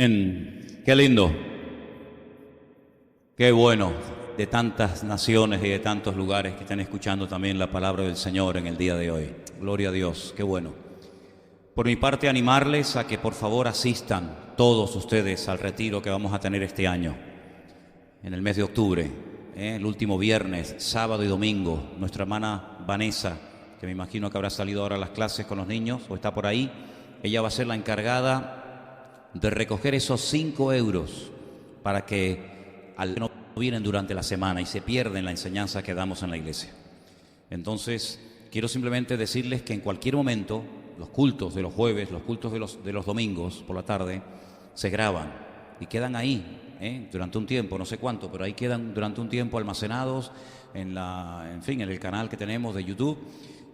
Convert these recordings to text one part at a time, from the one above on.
Amén. Qué lindo, qué bueno, de tantas naciones y de tantos lugares que están escuchando también la palabra del Señor en el día de hoy. Gloria a Dios, qué bueno. Por mi parte, animarles a que por favor asistan todos ustedes al retiro que vamos a tener este año, en el mes de octubre, el último viernes, sábado y domingo. Nuestra hermana Vanessa, que me imagino que habrá salido ahora a las clases con los niños o está por ahí, ella va a ser la encargada de recoger esos 5 euros para que no vienen durante la semana y se pierden la enseñanza que damos en la iglesia. Entonces, quiero simplemente decirles que en cualquier momento los cultos de los jueves, los cultos de los domingos por la tarde se graban y quedan ahí durante un tiempo, no sé cuánto, pero ahí quedan durante un tiempo almacenados en el canal que tenemos de YouTube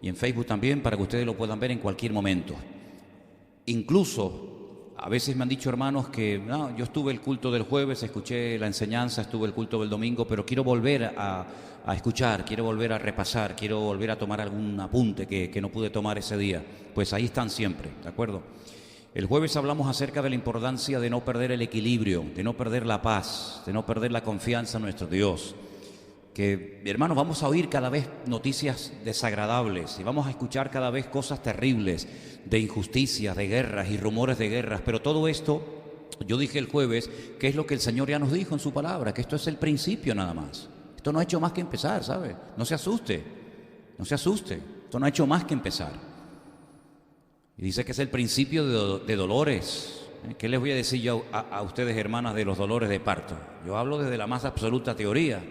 y en Facebook también, para que ustedes lo puedan ver en cualquier momento. Incluso a veces me han dicho hermanos que no, yo estuve el culto del jueves, escuché la enseñanza, estuve el culto del domingo, pero quiero volver a escuchar, quiero volver a repasar, quiero volver a tomar algún apunte que no pude tomar ese día. Pues ahí están siempre, ¿de acuerdo? El jueves hablamos acerca de la importancia de no perder el equilibrio, de no perder la paz, de no perder la confianza en nuestro Dios. Que, hermanos, vamos a oír cada vez noticias desagradables y vamos a escuchar cada vez cosas terribles de injusticias, de guerras y rumores de guerras. Pero todo esto, yo dije el jueves, que es lo que el Señor ya nos dijo en su palabra, que esto es el principio nada más. Esto no ha hecho más que empezar, ¿sabe? No se asuste, no se asuste. Esto no ha hecho más que empezar. Y dice que es el principio de dolores. ¿Qué les voy a decir yo a ustedes, hermanas, de los dolores de parto? Yo hablo desde la más absoluta teoría,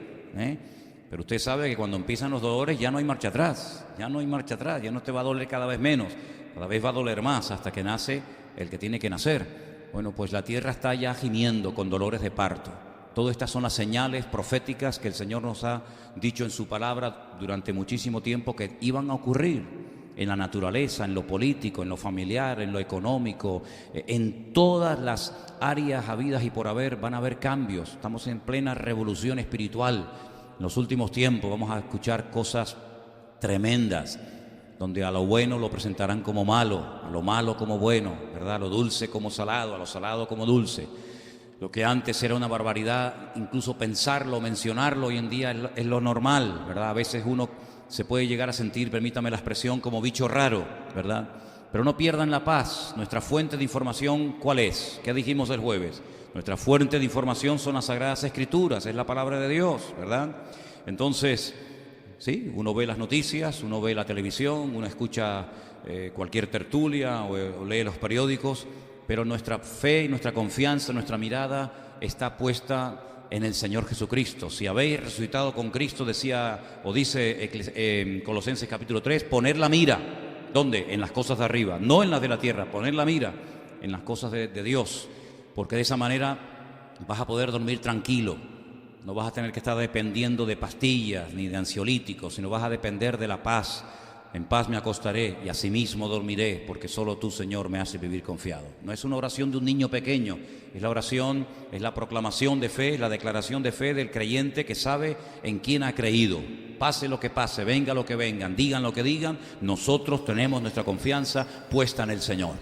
pero usted sabe que cuando empiezan los dolores ya no hay marcha atrás, ya no hay marcha atrás, ya no te va a doler cada vez menos, cada vez va a doler más hasta que nace el que tiene que nacer. Bueno, pues la tierra está ya gimiendo con dolores de parto. Todas estas son las señales proféticas que el Señor nos ha dicho en su palabra durante muchísimo tiempo que iban a ocurrir en la naturaleza, en lo político, en lo familiar, en lo económico, en todas las áreas habidas y por haber van a haber cambios. Estamos en plena revolución espiritual. En los últimos tiempos vamos a escuchar cosas tremendas, donde a lo bueno lo presentarán como malo, a lo malo como bueno, ¿verdad? A lo dulce como salado, a lo salado como dulce. Lo que antes era una barbaridad, incluso pensarlo, mencionarlo, hoy en día es lo normal, ¿verdad? A veces uno se puede llegar a sentir, permítame la expresión, como bicho raro, ¿verdad? Pero no pierdan la paz. Nuestra fuente de información, ¿cuál es? ¿Qué dijimos el jueves? Nuestra fuente de información son las Sagradas Escrituras, es la palabra de Dios, ¿verdad? Entonces, sí, uno ve las noticias, uno ve la televisión, uno escucha cualquier tertulia o lee los periódicos, pero nuestra fe y nuestra confianza, nuestra mirada está puesta en el Señor Jesucristo. Si habéis resucitado con Cristo, decía o dice Colosenses capítulo 3, poner la mira. ¿Dónde? En las cosas de arriba, no en las de la tierra. Poner la mira en las cosas de Dios, porque de esa manera vas a poder dormir tranquilo. No vas a tener que estar dependiendo de pastillas ni de ansiolíticos, sino vas a depender de la paz. En paz me acostaré y asimismo dormiré, porque solo tú, Señor, me haces vivir confiado. No es una oración de un niño pequeño, es la oración, es la proclamación de fe, la declaración de fe del creyente que sabe en quién ha creído. Pase lo que pase, venga lo que vengan, digan lo que digan, nosotros tenemos nuestra confianza puesta en el Señor.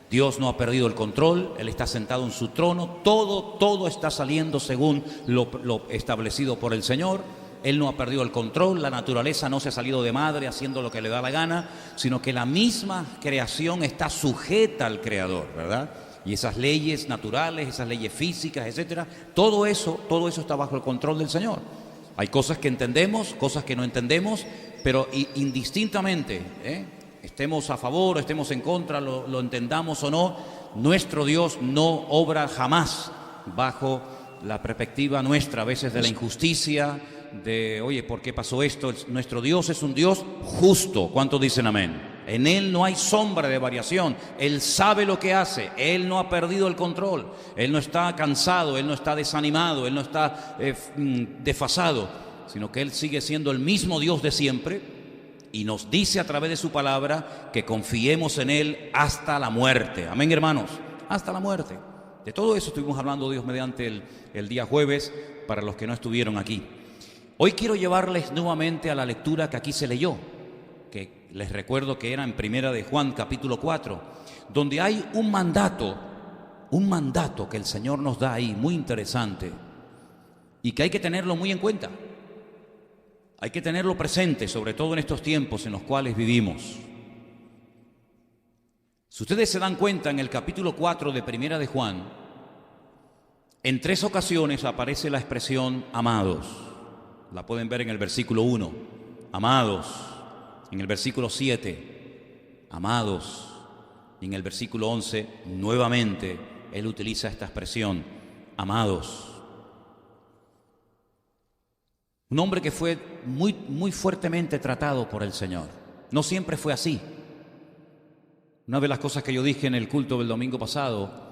Dios no ha perdido el control, Él está sentado en su trono, todo está saliendo según lo establecido por el Señor. Él no ha perdido el control, la naturaleza no se ha salido de madre haciendo lo que le da la gana, sino que la misma creación está sujeta al Creador, ¿verdad? Y esas leyes naturales, esas leyes físicas, etcétera, todo eso está bajo el control del Señor. Hay cosas que entendemos, cosas que no entendemos, pero indistintamente, estemos a favor, estemos en contra, lo entendamos o no, nuestro Dios no obra jamás bajo la perspectiva nuestra, a veces de la injusticia, de, oye, ¿por qué pasó esto? Nuestro Dios es un Dios justo. ¿Cuántos dicen amén? En Él no hay sombra de variación. Él sabe lo que hace. Él no ha perdido el control. Él no está cansado, Él no está desanimado, Él no está desfasado, sino que Él sigue siendo el mismo Dios de siempre y nos dice a través de su palabra que confiemos en Él hasta la muerte. Amén, hermanos, hasta la muerte. De todo eso estuvimos hablando, Dios mediante, el día jueves, para los que no estuvieron aquí. Hoy quiero llevarles nuevamente a la lectura que aquí se leyó, que les recuerdo que era en Primera de Juan, capítulo 4, donde hay un mandato un mandato que el Señor nos da ahí, muy interesante, y que hay que tenerlo muy en cuenta. Hay que tenerlo presente, sobre todo en estos tiempos en los cuales vivimos. Si ustedes se dan cuenta, en el capítulo 4 de Primera de Juan, en 3 ocasiones aparece la expresión amados. La pueden ver en el versículo 1, amados. En el versículo 7, amados. Y en el versículo 11, nuevamente, él utiliza esta expresión, amados. Un hombre que fue muy fuertemente tratado por el Señor. No siempre fue así. Una de las cosas que yo dije en el culto del domingo pasado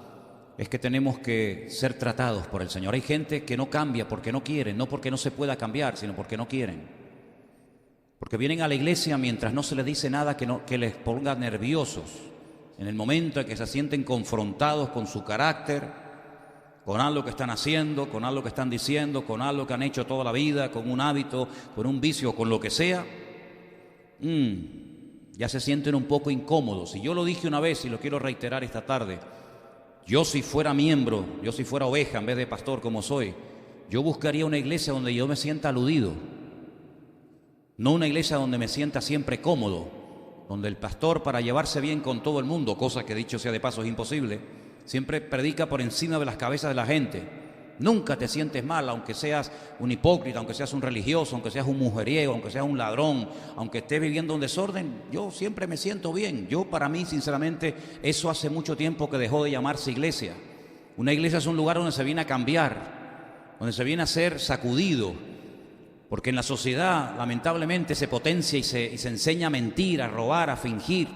es que tenemos que ser tratados por el Señor. Hay gente que no cambia porque no quieren, no porque no se pueda cambiar, sino porque no quieren. Porque vienen a la iglesia mientras no se les dice nada que les ponga nerviosos. En el momento en que se sienten confrontados con su carácter, con algo que están haciendo, con algo que están diciendo, con algo que han hecho toda la vida, con un hábito, con un vicio, con lo que sea, ya se sienten un poco incómodos. Y yo lo dije una vez y lo quiero reiterar esta tarde. Yo si fuera miembro, yo si fuera oveja en vez de pastor como soy, yo buscaría una iglesia donde yo me sienta aludido. No una iglesia donde me sienta siempre cómodo, donde el pastor, para llevarse bien con todo el mundo, cosa que dicho sea de paso es imposible, siempre predica por encima de las cabezas de la gente. Nunca te sientes mal, aunque seas un hipócrita, aunque seas un religioso, aunque seas un mujeriego, aunque seas un ladrón, aunque estés viviendo un desorden. Yo siempre me siento bien. Para mí, sinceramente, eso hace mucho tiempo que dejó de llamarse iglesia. Una iglesia es un lugar donde se viene a cambiar, donde se viene a ser sacudido, porque en la sociedad, lamentablemente, se potencia y se enseña a mentir, a robar, a fingir.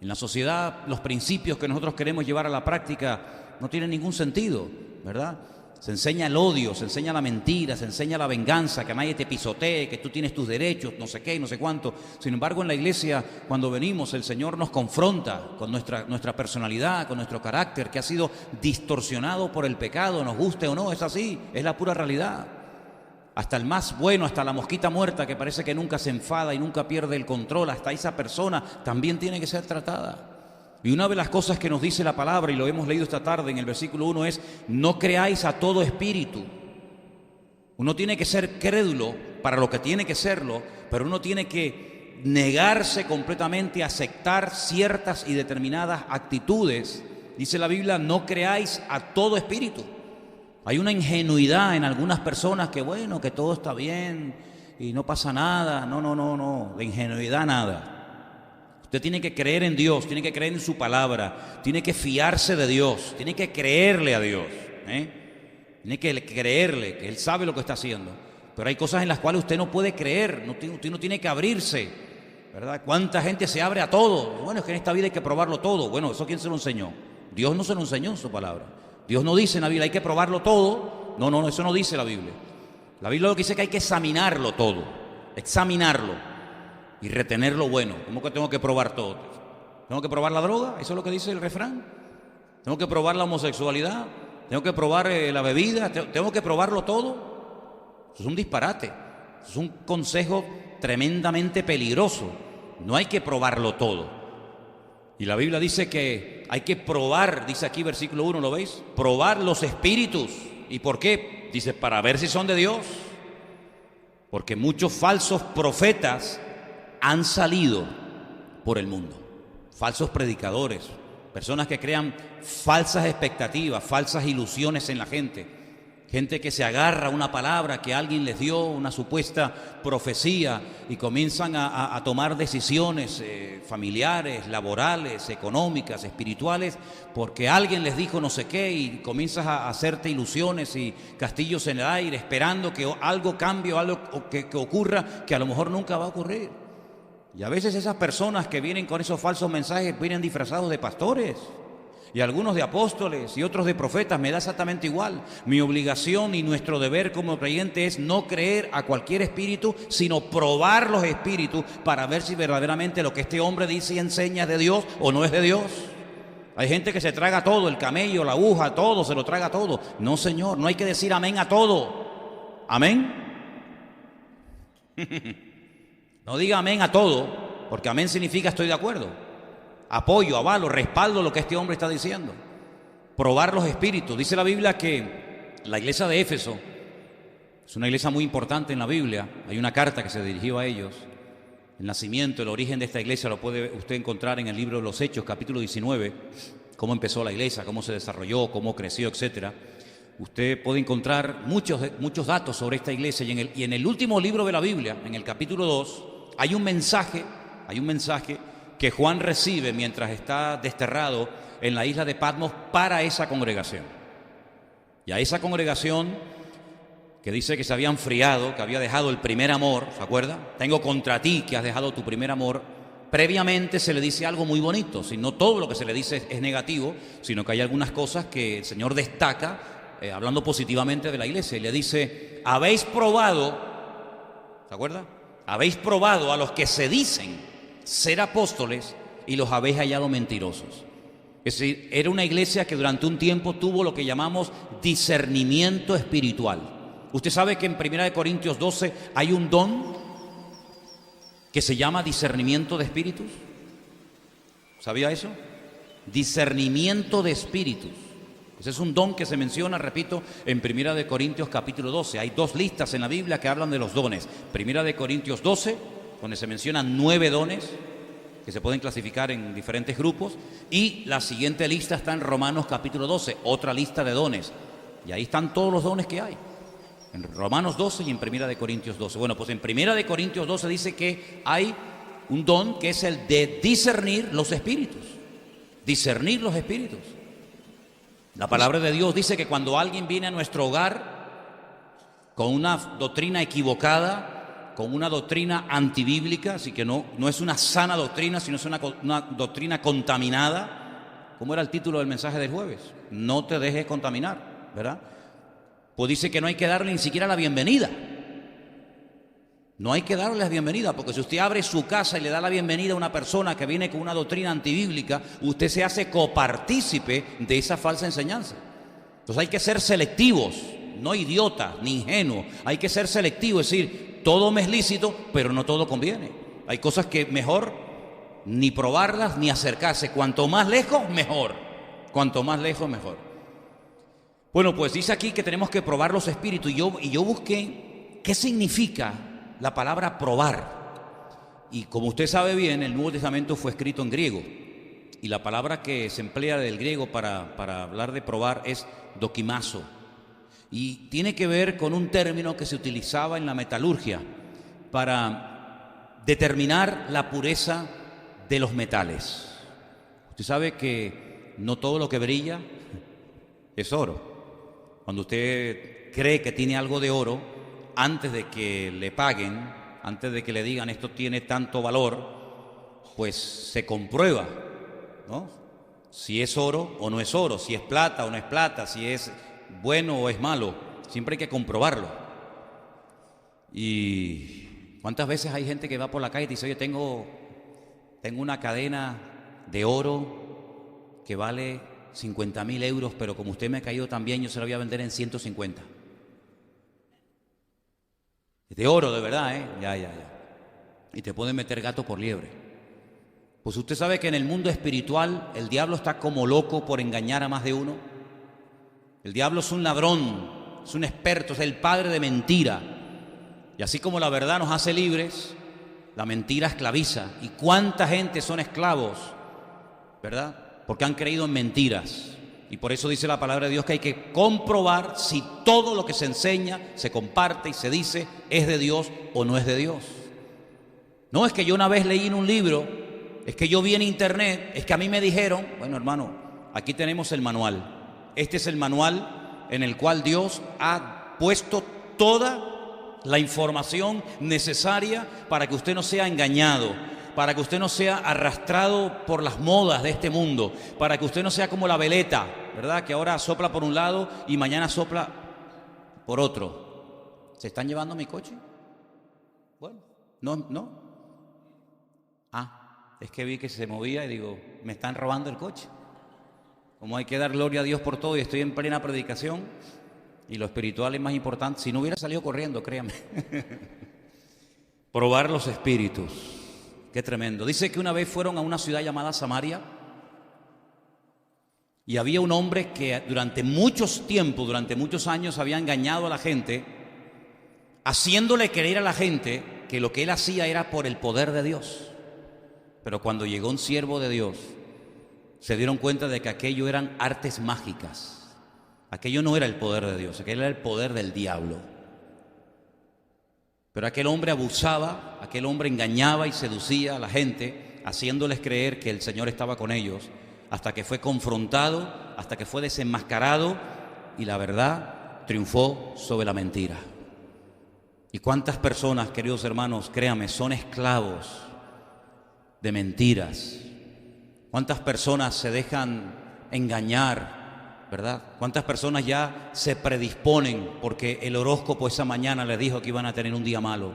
En la sociedad, los principios que nosotros queremos llevar a la práctica no tienen ningún sentido, ¿verdad? Se enseña el odio, se enseña la mentira, se enseña la venganza, que nadie te pisotee, que tú tienes tus derechos, no sé qué y no sé cuánto. Sin embargo, en la iglesia, cuando venimos, el Señor nos confronta con nuestra personalidad, con nuestro carácter, que ha sido distorsionado por el pecado, nos guste o no, es así, es la pura realidad. Hasta el más bueno, hasta la mosquita muerta que parece que nunca se enfada y nunca pierde el control, hasta esa persona también tiene que ser tratada. Y una de las cosas que nos dice la palabra, y lo hemos leído esta tarde en el versículo 1, es: no creáis a todo espíritu. Uno tiene que ser crédulo para lo que tiene que serlo, pero uno tiene que negarse completamente a aceptar ciertas y determinadas actitudes. Dice la Biblia: no creáis a todo espíritu. Hay una ingenuidad en algunas personas que bueno, que todo está bien y no pasa nada. No, de ingenuidad nada. Usted tiene que creer en Dios, tiene que creer en su palabra, tiene que fiarse de Dios, tiene que creerle a Dios, tiene que creerle que Él sabe lo que está haciendo. Pero hay cosas en las cuales usted no puede creer, usted no tiene que abrirse, ¿verdad? ¿Cuánta gente se abre a todo? Bueno, es que en esta vida hay que probarlo todo. Bueno, ¿eso quién se lo enseñó? Dios no se lo enseñó en su palabra. Dios no dice en la Biblia hay que probarlo todo. No, eso no dice la Biblia. La Biblia lo que dice es que hay que examinarlo todo, examinarlo y retener lo bueno. ¿Cómo que tengo que probar todo? ¿Tengo que probar la droga? ¿Eso es lo que dice el refrán? ¿Tengo que probar la homosexualidad? ¿Tengo que probar la bebida? ¿Tengo que probarlo todo? Eso es un disparate. Eso es un consejo tremendamente peligroso. No hay que probarlo todo. Y la Biblia dice que hay que probar, dice aquí versículo 1, ¿lo veis? Probar los espíritus. ¿Y por qué? Dice, para ver si son de Dios. Porque muchos falsos profetas han salido por el mundo. Falsos predicadores, personas que crean falsas expectativas, falsas ilusiones en la gente. Gente que se agarra a una palabra que alguien les dio, una supuesta profecía, y comienzan a tomar decisiones familiares, laborales, económicas, espirituales, porque alguien les dijo no sé qué, y comienzas a hacerte ilusiones y castillos en el aire, esperando que algo cambie o algo que ocurra, que a lo mejor nunca va a ocurrir. Y a veces esas personas que vienen con esos falsos mensajes vienen disfrazados de pastores, y algunos de apóstoles y otros de profetas. Me da exactamente igual. Mi obligación y nuestro deber como creyente es no creer a cualquier espíritu, sino probar los espíritus para ver si verdaderamente lo que este hombre dice y enseña es de Dios o no es de Dios. Hay gente que se traga todo, el camello, la aguja, todo, se lo traga todo. No, Señor, no hay que decir amén a todo. ¿Amén? No diga amén a todo, porque amén significa estoy de acuerdo. Apoyo, avalo, respaldo lo que este hombre está diciendo. probar los espíritus. Dice la Biblia que la iglesia de Éfeso es una iglesia muy importante en la Biblia. Hay una carta que se dirigió a ellos. El nacimiento, el origen de esta iglesia lo puede usted encontrar en el libro de los Hechos, capítulo 19, cómo empezó la iglesia, cómo se desarrolló, cómo creció, etcétera. Usted puede encontrar muchos datos sobre esta iglesia y en el último libro de la Biblia, en el capítulo 2, hay un mensaje que Juan recibe mientras está desterrado en la isla de Patmos para esa congregación. Y a esa congregación que dice que se había enfriado, que había dejado el primer amor, ¿se acuerda? Tengo contra ti que has dejado tu primer amor. Previamente se le dice algo muy bonito, si no todo lo que se le dice es negativo, sino que hay algunas cosas que el Señor destaca, hablando positivamente de la iglesia, y le dice, habéis probado, ¿se acuerda? Habéis probado a los que se dicen ser apóstoles y los habéis hallado mentirosos. Es decir, era una iglesia que durante un tiempo tuvo lo que llamamos discernimiento espiritual. Usted sabe que en 1 Corintios 12 hay un don que se llama discernimiento de espíritus. ¿Sabía eso? Discernimiento de espíritus. Ese es un don que se menciona, repito, en 1 Corintios capítulo 12. Hay 2 listas en la Biblia que hablan de los dones. 1 Corintios 12, donde se mencionan 9 dones que se pueden clasificar en diferentes grupos. Y la siguiente lista está en Romanos capítulo 12, otra lista de dones. Y ahí están todos los dones que hay. En Romanos 12 y en 1 Corintios 12. Bueno, pues en 1 Corintios 12 dice que hay un don que es el de discernir los espíritus. Discernir los espíritus. La palabra de Dios dice que cuando alguien viene a nuestro hogar con una doctrina equivocada, con una doctrina antibíblica, así que no es una sana doctrina, sino es una doctrina contaminada. ¿Cómo era el título del mensaje del jueves? No te dejes contaminar, ¿verdad? Pues dice que no hay que darle ni siquiera la bienvenida. No hay que darle la bienvenida, porque si usted abre su casa y le da la bienvenida a una persona que viene con una doctrina antibíblica, usted se hace copartícipe de esa falsa enseñanza. Entonces hay que ser selectivos, no idiotas ni ingenuos. Hay que ser selectivos, es decir, todo me es lícito, pero no todo conviene. Hay cosas que mejor ni probarlas ni acercarse. Cuanto más lejos, mejor. Cuanto más lejos, mejor. Bueno, pues dice aquí que tenemos que probar los espíritus. Y yo busqué qué significa la palabra probar. Y como usted sabe bien, el Nuevo Testamento fue escrito en griego. Y la palabra que se emplea del griego para hablar de probar es dokimazo. Y tiene que ver con un término que se utilizaba en la metalurgia para determinar la pureza de los metales. Usted sabe que no todo lo que brilla es oro. Cuando usted cree que tiene algo de oro, antes de que le paguen, antes de que le digan esto tiene tanto valor, pues se comprueba, ¿no? Si es oro o no es oro, si es plata o no es plata, si es bueno o es malo. Siempre hay que comprobarlo. Y ¿cuántas veces hay gente que va por la calle y dice, oye, tengo una cadena de oro que vale 50.000 euros, pero como usted me ha caído tan bien, yo se la voy a vender en 150. De oro, de verdad, ¿eh? Ya. Y te pueden meter gato por liebre. Pues usted sabe que en el mundo espiritual el diablo está como loco por engañar a más de uno. El diablo es un ladrón, es un experto, es el padre de mentira. Y así como la verdad nos hace libres, la mentira esclaviza. ¿Y cuánta gente son esclavos, verdad? Porque han creído en mentiras. Y por eso dice la palabra de Dios que hay que comprobar si todo lo que se enseña, se comparte y se dice es de Dios o no es de Dios. No es que yo una vez leí en un libro, es que yo vi en internet, es que a mí me dijeron, bueno hermano, aquí tenemos el manual. Este es el manual en el cual Dios ha puesto toda la información necesaria para que usted no sea engañado, para que usted no sea arrastrado por las modas de este mundo, para que usted no sea como la veleta, ¿verdad? Que ahora sopla por un lado y mañana sopla por otro. ¿Se están llevando mi coche? Bueno, no. Es que vi que se movía y digo, me están robando el coche. Como hay que dar gloria a Dios por todo y estoy en plena predicación y lo espiritual es más importante. Si no hubiera salido corriendo, créame. Probar los espíritus. Qué tremendo. Dice que una vez fueron a una ciudad llamada Samaria Y había un hombre que durante muchos tiempos, durante muchos años había engañado a la gente, haciéndole creer a la gente que lo que él hacía era por el poder de Dios. Pero cuando llegó un siervo de Dios, se dieron cuenta de que aquello eran artes mágicas. Aquello no era el poder de Dios, aquello era el poder del diablo. Pero aquel hombre abusaba, aquel hombre engañaba y seducía a la gente, haciéndoles creer que el Señor estaba con ellos, hasta que fue confrontado, hasta que fue desenmascarado y la verdad triunfó sobre la mentira. ¿Y cuántas personas, queridos hermanos, créanme, son esclavos de mentiras? ¿Cuántas personas se dejan engañar, verdad? ¿Cuántas personas ya se predisponen porque el horóscopo esa mañana les dijo que iban a tener un día malo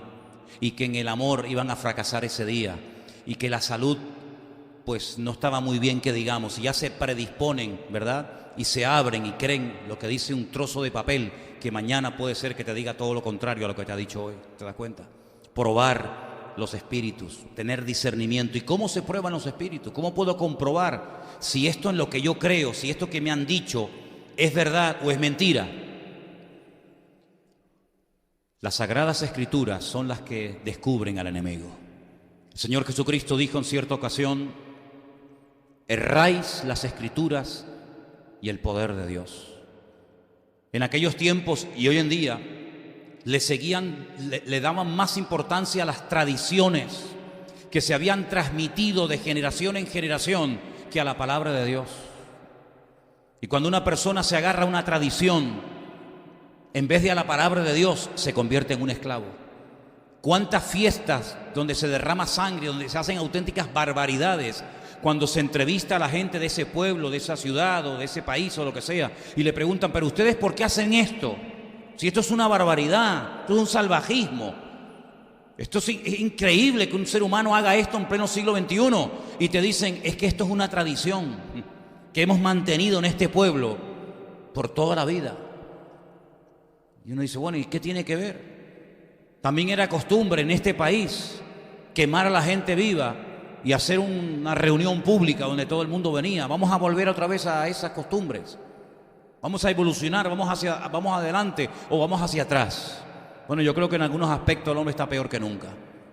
y que en el amor iban a fracasar ese día y que la salud pues no estaba muy bien, que digamos, y ya se predisponen, ¿verdad? Y se abren y creen lo que dice un trozo de papel, que mañana puede ser que te diga todo lo contrario a lo que te ha dicho hoy. ¿Te das cuenta? Probar los espíritus, tener discernimiento. ¿Y cómo se prueban los espíritus? ¿Cómo puedo comprobar si esto en lo que yo creo, si esto que me han dicho es verdad o es mentira? Las Sagradas Escrituras son las que descubren al enemigo. El Señor Jesucristo dijo en cierta ocasión: erráis las Escrituras y el poder de Dios. En aquellos tiempos y hoy en día le daban más importancia a las tradiciones que se habían transmitido de generación en generación que a la palabra de Dios. Y cuando una persona se agarra a una tradición en vez de a la palabra de Dios, se convierte en un esclavo. ¿Cuántas fiestas donde se derrama sangre, donde se hacen auténticas barbaridades, cuando se entrevista a la gente de ese pueblo, de esa ciudad o de ese país o lo que sea, y le preguntan: pero ustedes, ¿por qué hacen esto? Si esto es una barbaridad, esto es un salvajismo, esto es increíble que un ser humano haga esto en pleno siglo XXI, y te dicen: es que esto es una tradición que hemos mantenido en este pueblo por toda la vida. Y uno dice: bueno, ¿y qué tiene que ver? También era costumbre en este país quemar a la gente viva y hacer una reunión pública donde todo el mundo venía. Vamos a volver otra vez a esas costumbres. Vamos a evolucionar, vamos adelante o vamos hacia atrás. Bueno, yo creo que en algunos aspectos el hombre está peor que nunca,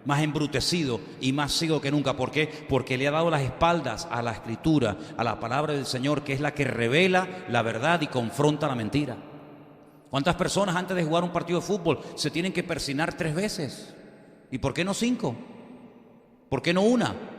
más embrutecido y más ciego que nunca. ¿Por qué? Porque le ha dado las espaldas a la Escritura, a la palabra del Señor, que es la que revela la verdad y confronta la mentira. ¿Cuántas personas antes de jugar un partido de fútbol se tienen que persignar 3 veces? ¿Y por qué no 5? ¿Por qué no 1?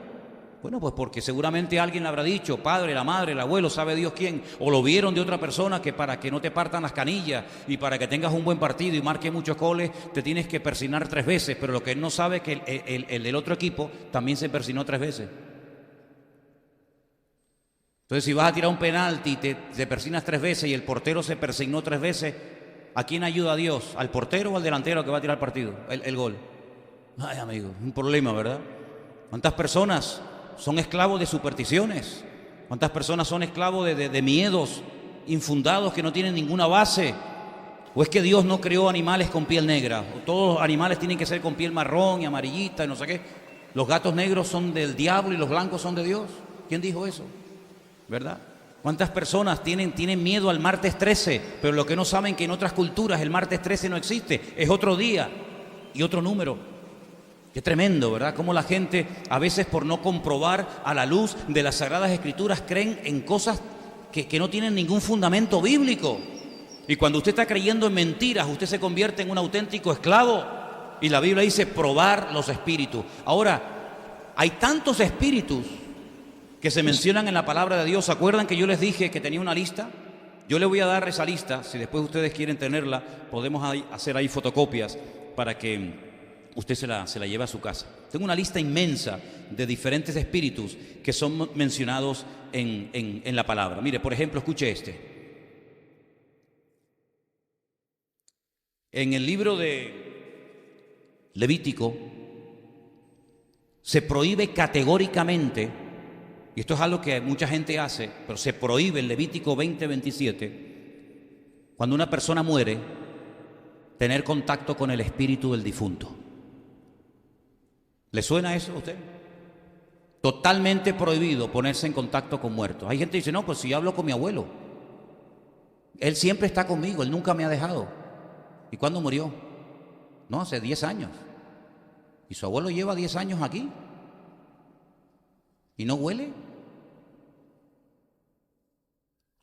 Bueno, pues porque seguramente alguien le habrá dicho, padre, la madre, el abuelo, sabe Dios quién, o lo vieron de otra persona, que para que no te partan las canillas y para que tengas un buen partido y marques muchos goles, te tienes que persignar 3 veces. Pero lo que él no sabe es que el del otro equipo también se persignó 3 veces. Entonces, si vas a tirar un penalti y te persignas 3 veces y el portero se persignó 3 veces, ¿a quién ayuda a Dios? ¿Al portero o al delantero que va a tirar el partido, el gol? Ay, amigo, un problema, ¿verdad? ¿Cuántas personas son esclavos de supersticiones? ¿Cuántas personas son esclavos de miedos infundados que no tienen ninguna base? ¿O es que Dios no creó animales con piel negra? ¿O todos los animales tienen que ser con piel marrón y amarillita y no sé qué? ¿Los gatos negros son del diablo y los blancos son de Dios? ¿Quién dijo eso? ¿Verdad? ¿Cuántas personas tienen miedo al martes 13? Pero lo que no saben que en otras culturas el martes 13 no existe, es otro día y otro número. Qué tremendo, ¿verdad? Cómo la gente, a veces por no comprobar a la luz de las Sagradas Escrituras, creen en cosas que no tienen ningún fundamento bíblico. Y cuando usted está creyendo en mentiras, usted se convierte en un auténtico esclavo. Y la Biblia dice probar los espíritus. Ahora, hay tantos espíritus que se mencionan en la palabra de Dios. ¿Se acuerdan que yo les dije que tenía una lista? Yo les voy a dar esa lista. Si después ustedes quieren tenerla, podemos hacer ahí fotocopias para que usted se la lleve a su casa. Tengo una lista inmensa de diferentes espíritus que son mencionados en la palabra. Mire, por ejemplo, escuche este. En el libro de Levítico se prohíbe categóricamente, y esto es algo que mucha gente hace, pero se prohíbe en Levítico 20:27, cuando una persona muere, tener contacto con el espíritu del difunto. ¿Le suena eso a usted? Totalmente prohibido ponerse en contacto con muertos. Hay gente que dice, no, pues si yo hablo con mi abuelo, él siempre está conmigo, él nunca me ha dejado. ¿Y cuándo murió? No, hace 10 años. Y su abuelo lleva 10 años aquí. ¿Y no huele?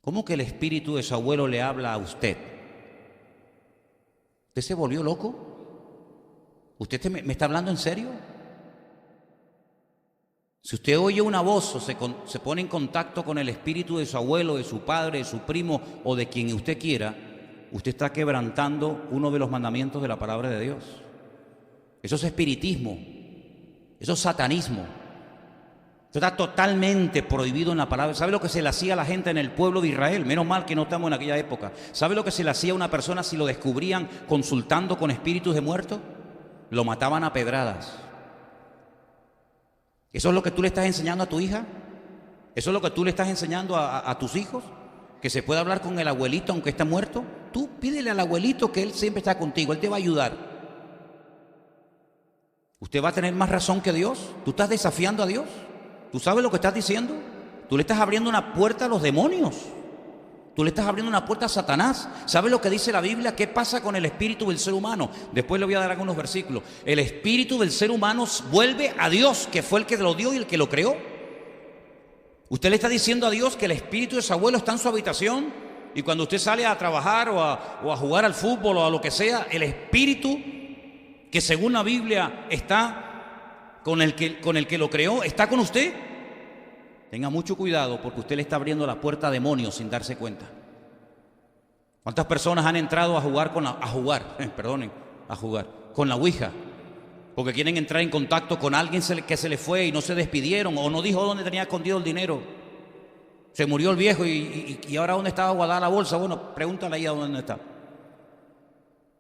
¿Cómo que el espíritu de su abuelo le habla a usted? ¿Usted se volvió loco? ¿Usted me está hablando en serio? Si usted oye una voz o se pone en contacto con el espíritu de su abuelo, de su padre, de su primo o de quien usted quiera, usted está quebrantando uno de los mandamientos de la palabra de Dios. Eso es espiritismo, eso es satanismo. Eso está totalmente prohibido en la palabra. ¿Sabe lo que se le hacía a la gente en el pueblo de Israel? Menos mal que no estamos en aquella época. ¿Sabe lo que se le hacía a una persona si lo descubrían consultando con espíritus de muertos? Lo mataban a pedradas. ¿Eso es lo que tú le estás enseñando a tu hija? ¿Eso es lo que tú le estás enseñando a tus hijos? ¿Que se puede hablar con el abuelito aunque esté muerto? Tú pídele al abuelito que él siempre está contigo, él te va a ayudar. ¿Usted va a tener más razón que Dios? ¿Tú estás desafiando a Dios? ¿Tú sabes lo que estás diciendo? Tú le estás abriendo una puerta a los demonios. Tú le estás abriendo una puerta a Satanás. ¿Sabes lo que dice la Biblia? ¿Qué pasa con el espíritu del ser humano? Después le voy a dar algunos versículos. El espíritu del ser humano vuelve a Dios, que fue el que lo dio y el que lo creó. Usted le está diciendo a Dios que el espíritu de su abuelo está en su habitación, y cuando usted sale a trabajar o a jugar al fútbol o a lo que sea, el espíritu que según la Biblia está con el que lo creó, está con usted. Tenga mucho cuidado, porque usted le está abriendo la puerta a demonios sin darse cuenta. ¿Cuántas personas han entrado a jugar con la ouija? Porque quieren entrar en contacto con alguien que se le fue y no se despidieron, o no dijo dónde tenía escondido el dinero. Se murió el viejo y ahora ¿dónde estaba guardada la bolsa? Bueno, pregúntale ahí a dónde está.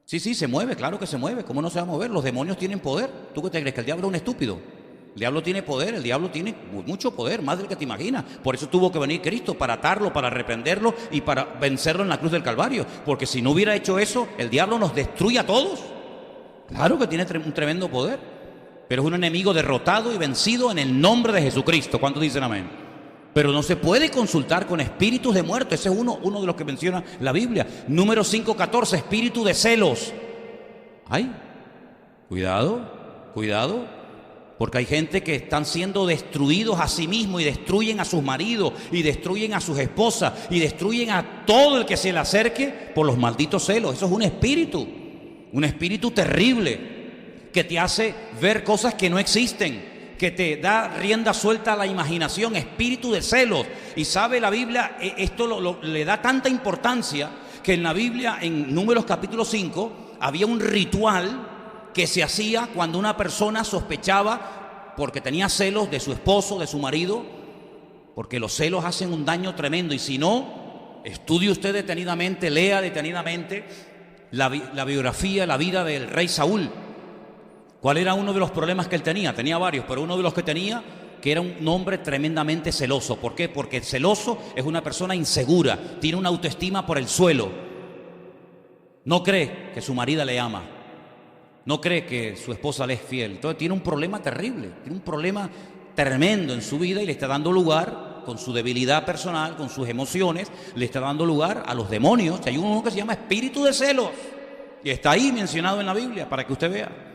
Sí, se mueve, claro que se mueve. ¿Cómo no se va a mover? Los demonios tienen poder. ¿Tú qué te crees? ¿Que el diablo es un estúpido? El diablo tiene poder, el diablo tiene mucho poder, más del que te imaginas. Por eso tuvo que venir Cristo, para atarlo, para reprenderlo y para vencerlo en la cruz del Calvario. Porque si no hubiera hecho eso, el diablo nos destruye a todos. Claro que tiene un tremendo poder, pero es un enemigo derrotado y vencido en el nombre de Jesucristo. ¿Cuántos dicen amén? Pero no se puede consultar con espíritus de muertos. Ese es uno de los que menciona la Biblia. Número 5:14, espíritu de celos. Ay, cuidado, porque hay gente que están siendo destruidos a sí mismos y destruyen a sus maridos y destruyen a sus esposas y destruyen a todo el que se le acerque por los malditos celos. Eso es un espíritu terrible que te hace ver cosas que no existen, que te da rienda suelta a la imaginación, espíritu de celos. Y sabe la Biblia, esto le da tanta importancia que en la Biblia, en Números capítulo 5, había un ritual que se hacía cuando una persona sospechaba porque tenía celos de su esposo, de su marido, porque los celos hacen un daño tremendo. Y si no, estudie usted detenidamente, lea detenidamente la biografía, la vida del rey Saúl. ¿Cuál era uno de los problemas que él tenía? Tenía varios, pero uno de los que tenía, que era un hombre tremendamente celoso. ¿Por qué? Porque el celoso es una persona insegura, tiene una autoestima por el suelo. No cree que su marido le ama, no cree que su esposa le es fiel. Entonces tiene un problema terrible, tiene un problema tremendo en su vida y le está dando lugar, con su debilidad personal, con sus emociones, le está dando lugar a los demonios. Hay uno que se llama espíritu de celos y está ahí mencionado en la Biblia para que usted vea.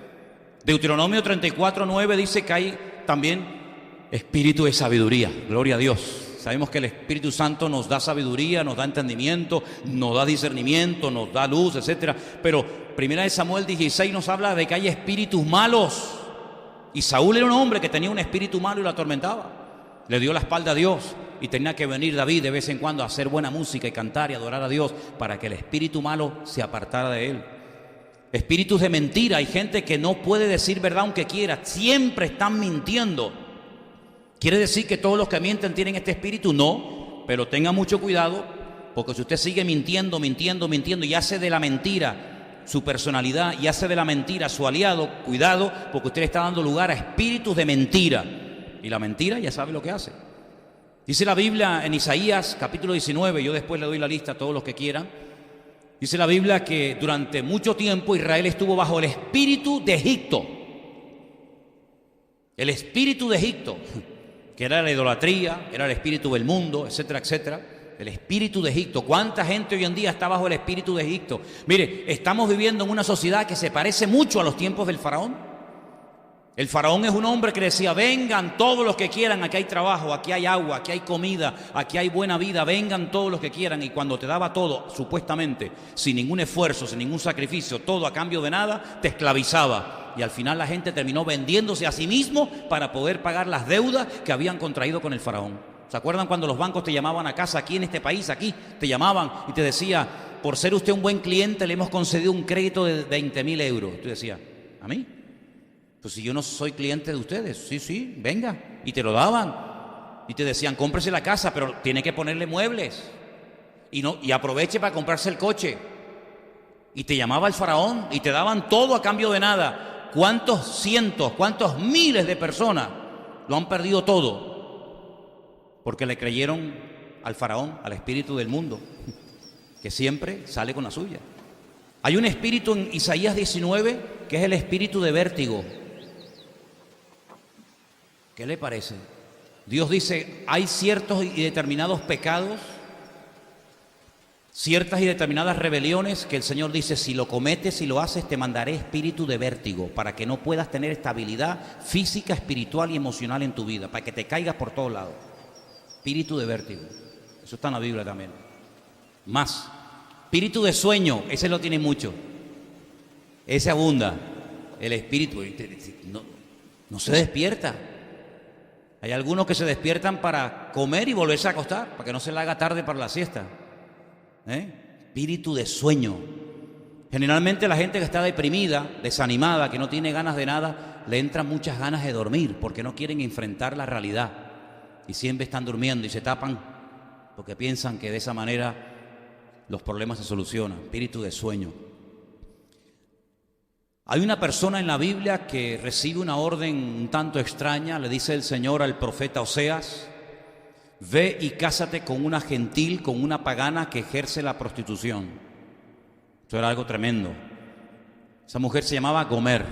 Deuteronomio 34:9 dice que hay también espíritu de sabiduría. Gloria a Dios. Sabemos que el Espíritu Santo nos da sabiduría, nos da entendimiento, nos da discernimiento, nos da luz, etc. Pero 1 Samuel 16 nos habla de que hay espíritus malos. Y Saúl era un hombre que tenía un espíritu malo y lo atormentaba. Le dio la espalda a Dios y tenía que venir David de vez en cuando a hacer buena música y cantar y adorar a Dios para que el espíritu malo se apartara de él. Espíritus de mentira. Hay gente que no puede decir verdad aunque quiera. Siempre están mintiendo. ¿Quiere decir que todos los que mienten tienen este espíritu? No, pero tenga mucho cuidado, porque si usted sigue mintiendo y hace de la mentira su personalidad y hace de la mentira su aliado, cuidado, porque usted le está dando lugar a espíritus de mentira. Y la mentira ya sabe lo que hace. Dice la Biblia en Isaías capítulo 19, yo después le doy la lista a todos los que quieran. Dice la Biblia que durante mucho tiempo Israel estuvo bajo el espíritu de Egipto. El espíritu de Egipto. que era la idolatría, era el espíritu del mundo, etcétera, etcétera. El espíritu de Egipto. ¿Cuánta gente hoy en día está bajo el espíritu de Egipto? Mire, estamos viviendo en una sociedad que se parece mucho a los tiempos del faraón. El faraón es un hombre que decía: vengan todos los que quieran, aquí hay trabajo, aquí hay agua, aquí hay comida, aquí hay buena vida, vengan todos los que quieran. Y cuando te daba todo, supuestamente, sin ningún esfuerzo, sin ningún sacrificio, todo a cambio de nada, te esclavizaba. Y al final la gente terminó vendiéndose a sí mismo para poder pagar las deudas que habían contraído con el faraón. ¿Se acuerdan cuando los bancos te llamaban a casa aquí en este país? Aquí te llamaban y te decía: por ser usted un buen cliente le hemos concedido un crédito de 20.000 euros. Tú decías: ¿a mí? Pues si yo no soy cliente de ustedes. Sí, venga. Y te lo daban. Y te decían: cómprese la casa, pero tiene que ponerle muebles. Y aproveche para comprarse el coche. Y te llamaba el faraón y te daban todo a cambio de nada. ¿Cuántos cientos, cuántos miles de personas lo han perdido todo? Porque le creyeron al faraón, al espíritu del mundo, que siempre sale con la suya. Hay un espíritu en Isaías 19 que es el espíritu de vértigo. ¿Qué le parece? Dios dice: hay ciertos y determinados pecados, ciertas y determinadas rebeliones que el Señor dice: si lo cometes, si lo haces, te mandaré espíritu de vértigo, para que no puedas tener estabilidad física, espiritual y emocional en tu vida, para que te caigas por todos lados. Espíritu de vértigo, eso está en la Biblia también. Más, espíritu de sueño, ese lo tiene mucho, ese abunda. El espíritu no se despierta. Hay algunos que se despiertan para comer y volverse a acostar, para que no se le haga tarde para la siesta. Espíritu de sueño. Generalmente la gente que está deprimida, desanimada, que no tiene ganas de nada, le entran muchas ganas de dormir, porque no quieren enfrentar la realidad. Y siempre están durmiendo y se tapan porque piensan que de esa manera los problemas se solucionan. Espíritu de sueño. Hay una persona en la Biblia que recibe una orden un tanto extraña. Le dice el Señor al profeta Oseas: ve y cásate con una gentil, con una pagana que ejerce la prostitución. Esto era algo tremendo. Esa mujer se llamaba Gomer.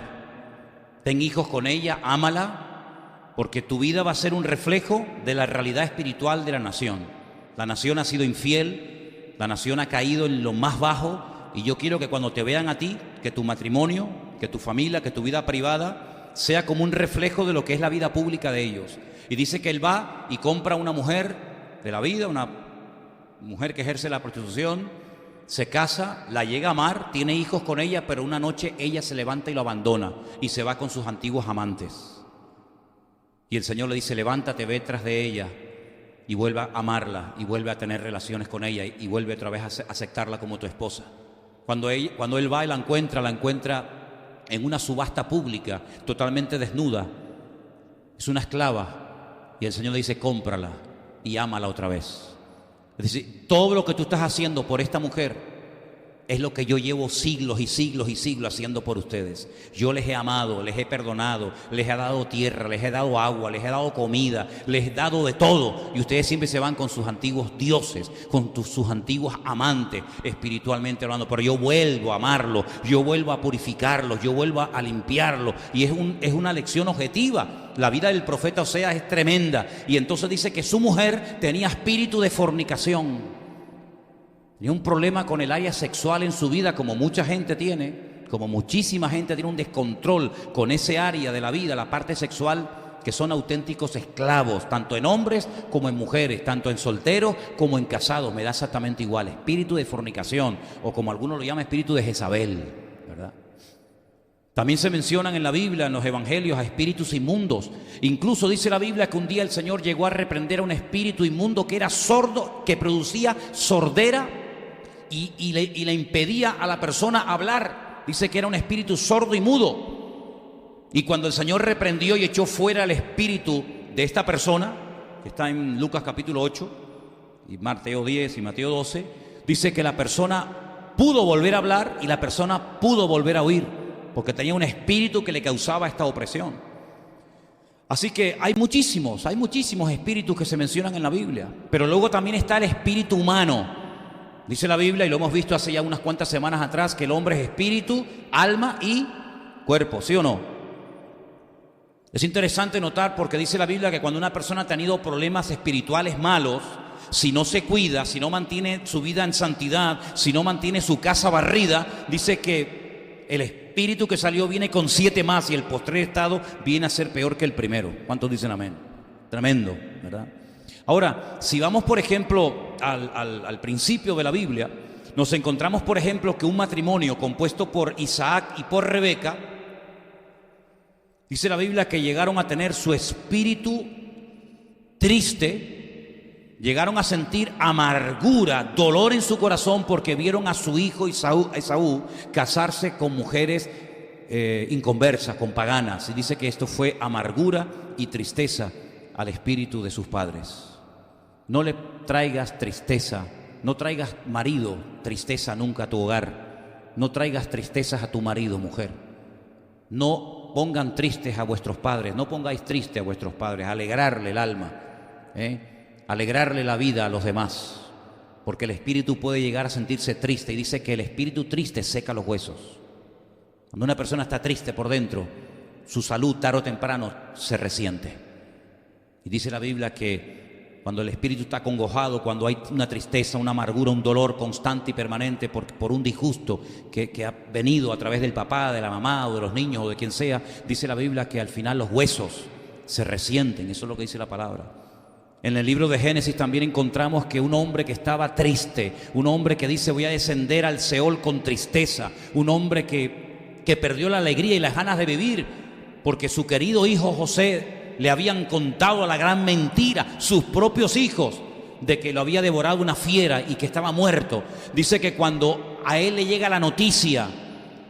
Ten hijos con ella, ámala, porque tu vida va a ser un reflejo de la realidad espiritual de la nación. La nación ha sido infiel, la nación ha caído en lo más bajo, y yo quiero que cuando te vean a ti, que tu matrimonio, que tu familia, que tu vida privada sea como un reflejo de lo que es la vida pública de ellos. Y dice que él va y compra una mujer de la vida, una mujer que ejerce la prostitución, se casa, la llega a amar, tiene hijos con ella, pero una noche ella se levanta y lo abandona y se va con sus antiguos amantes. Y el Señor le dice: levántate, ve tras de ella y vuelve a amarla y vuelve a tener relaciones con ella y vuelve otra vez a aceptarla como tu esposa. Cuando él va y la encuentra en una subasta pública, totalmente desnuda. Es una esclava. Y el Señor le dice: cómprala y ámala otra vez. Es decir, todo lo que tú estás haciendo por esta mujer es lo que yo llevo siglos y siglos y siglos haciendo por ustedes. Yo les he amado, les he perdonado, les he dado tierra, les he dado agua, les he dado comida, les he dado de todo. Y ustedes siempre se van con sus antiguos dioses, con sus antiguos amantes, espiritualmente hablando. Pero yo vuelvo a amarlos, yo vuelvo a purificarlos, yo vuelvo a limpiarlos. Y es una lección objetiva. La vida del profeta Oseas es tremenda. Y entonces dice que su mujer tenía espíritu de fornicación. Tenía un problema con el área sexual en su vida, como mucha gente tiene, como muchísima gente tiene un descontrol con ese área de la vida, la parte sexual, que son auténticos esclavos, tanto en hombres como en mujeres, tanto en solteros como en casados, me da exactamente igual. Espíritu de fornicación, o como algunos lo llaman, espíritu de Jezabel, ¿verdad? También se mencionan en la Biblia, en los evangelios, a espíritus inmundos. Incluso dice la Biblia que un día el Señor llegó a reprender a un espíritu inmundo que era sordo, que producía sordera y le impedía a la persona hablar. Dice que era un espíritu sordo y mudo. Y cuando el Señor reprendió y echó fuera el espíritu de esta persona, que está en Lucas capítulo 8, y Mateo 10 y Mateo 12, dice que la persona pudo volver a hablar y la persona pudo volver a oír, porque tenía un espíritu que le causaba esta opresión. Así que hay muchísimos espíritus que se mencionan en la Biblia. Pero luego también está el espíritu humano. Dice la Biblia, y lo hemos visto hace ya unas cuantas semanas atrás, que el hombre es espíritu, alma y cuerpo, ¿sí o no? Es interesante notar porque dice la Biblia que cuando una persona ha tenido problemas espirituales malos, si no se cuida, si no mantiene su vida en santidad, si no mantiene su casa barrida, dice que el espíritu que salió viene con 7 más y el postrer estado viene a ser peor que el primero. ¿Cuántos dicen amén? Tremendo, ¿verdad? Ahora, si vamos por ejemplo al principio de la Biblia, nos encontramos por ejemplo que un matrimonio compuesto por Isaac y por Rebeca, dice la Biblia que llegaron a tener su espíritu triste, llegaron a sentir amargura, dolor en su corazón porque vieron a su hijo Esaú casarse con mujeres inconversas, con paganas. Y dice que esto fue amargura y tristeza al espíritu de sus padres. No le traigas tristeza, no traigas marido tristeza nunca a tu hogar. No traigas tristezas a tu marido, mujer. No pongan tristes a vuestros padres, no pongáis triste a vuestros padres, alegrarle el alma, alegrarle la vida a los demás, porque el espíritu puede llegar a sentirse triste y dice que el espíritu triste seca los huesos. Cuando una persona está triste por dentro, su salud tarde o temprano se resiente. Y dice la Biblia que cuando el espíritu está acongojado, cuando hay una tristeza, una amargura, un dolor constante y permanente por un disgusto que ha venido a través del papá, de la mamá o de los niños o de quien sea, dice la Biblia que al final los huesos se resienten. Eso es lo que dice la palabra. En el libro de Génesis también encontramos que un hombre que estaba triste, un hombre que dice voy a descender al Seol con tristeza, un hombre que perdió la alegría y las ganas de vivir porque su querido hijo José le habían contado la gran mentira, sus propios hijos, de que lo había devorado una fiera y que estaba muerto. Dice que cuando a él le llega la noticia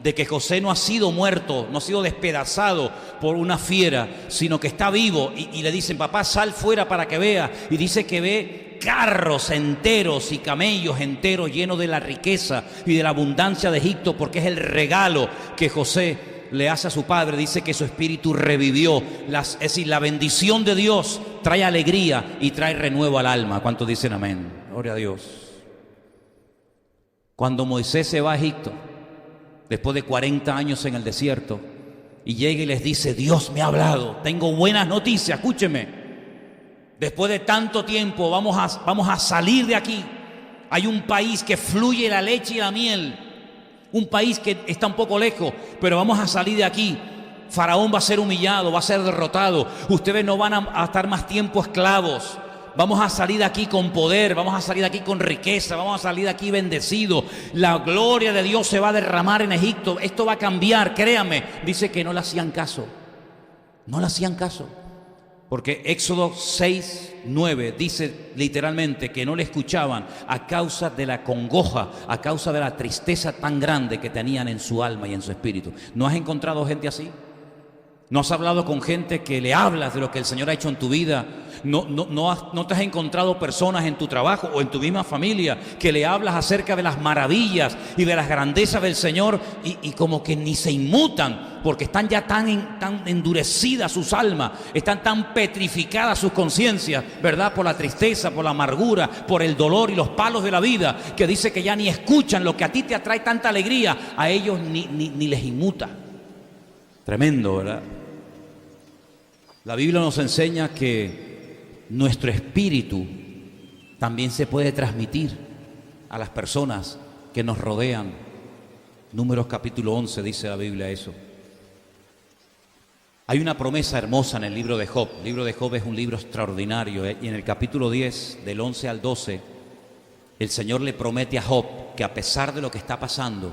de que José no ha sido muerto, no ha sido despedazado por una fiera, sino que está vivo, y le dicen, papá, sal fuera para que vea, y dice que ve carros enteros y camellos enteros llenos de la riqueza y de la abundancia de Egipto, porque es el regalo que José le hace a su padre. Dice que su espíritu revivió, es decir, la bendición de Dios trae alegría y trae renuevo al alma. ¿Cuántos dicen amén? Gloria a Dios. Cuando Moisés se va a Egipto, después de 40 años en el desierto, y llega y les dice, Dios me ha hablado, tengo buenas noticias, escúcheme, después de tanto tiempo vamos a salir de aquí, hay un país que fluye la leche y la miel, un país que está un poco lejos, pero vamos a salir de aquí. Faraón va a ser humillado, va a ser derrotado, ustedes no van a estar más tiempo esclavos. Vamos a salir de aquí con poder, vamos a salir de aquí con riqueza, vamos a salir de aquí bendecidos. La gloria de Dios se va a derramar en Egipto, esto va a cambiar, créanme. Dice que no le hacían caso, no le hacían caso. Porque Éxodo 6:9 dice literalmente que no le escuchaban a causa de la congoja, a causa de la tristeza tan grande que tenían en su alma y en su espíritu. ¿No has encontrado gente así? ¿No has hablado con gente que le hablas de lo que el Señor ha hecho en tu vida? ¿No te has encontrado personas en tu trabajo o en tu misma familia que le hablas acerca de las maravillas y de las grandezas del Señor y como que ni se inmutan porque están ya tan endurecidas sus almas, están tan petrificadas sus conciencias, ¿verdad? Por la tristeza, por la amargura, por el dolor y los palos de la vida, que dice que ya ni escuchan lo que a ti te atrae tanta alegría, a ellos ni les inmuta. Tremendo, ¿verdad? La Biblia nos enseña que nuestro espíritu también se puede transmitir a las personas que nos rodean. Números capítulo 11 dice la Biblia eso. Hay una promesa hermosa en el libro de Job. El libro de Job es un libro extraordinario, y en el capítulo 10, del 11 al 12, el Señor le promete a Job que a pesar de lo que está pasando,